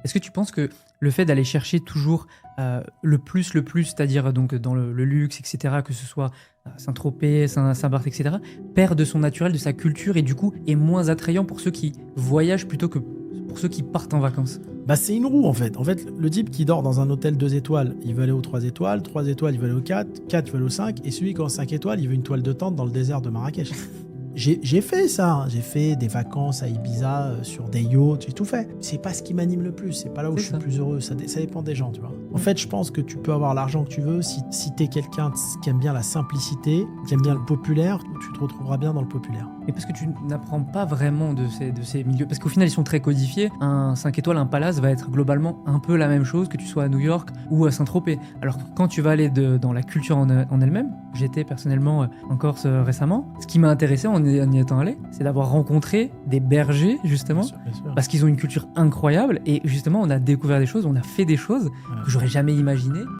Est-ce que tu penses que le fait d'aller chercher toujours le plus, c'est-à-dire donc dans le luxe, etc., que ce soit Saint-Tropez, Saint-Barth, etc., perd de son naturel, de sa culture et du coup est moins attrayant pour ceux qui voyagent plutôt que pour ceux qui partent en vacances? Bah, c'est une roue en fait. En fait, le type qui dort dans un hôtel 2 étoiles, il veut aller aux 3 étoiles, 3 étoiles, il veut aller aux 4, 4, il veut aller aux 5, et celui qui est en 5 étoiles, il veut une toile de tente dans le désert de Marrakech. J'ai fait ça, hein. J'ai fait des vacances à Ibiza sur des yachts, j'ai tout fait. C'est pas ce qui m'anime le plus, c'est pas là où C'est je suis ça. le plus heureux, ça dépend des gens, tu vois. En fait, je pense que tu peux avoir l'argent que tu veux si t'es quelqu'un qui aime bien la simplicité, qui aime bien le populaire, tu te retrouveras bien dans le populaire. Et parce que tu n'apprends pas vraiment de ces milieux. Parce qu'au final, ils sont très codifiés. Un 5 étoiles, un palace va être globalement un peu la même chose que tu sois à New York ou à Saint-Tropez. Alors que quand tu vas aller dans la culture en elle-même, j'étais personnellement en Corse récemment, ce qui m'a intéressé en y étant allé, c'est d'avoir rencontré des bergers, justement, Bien sûr. parce qu'ils ont une culture incroyable. Et justement, on a découvert des choses, on a fait des choses que j'aurais jamais imaginées.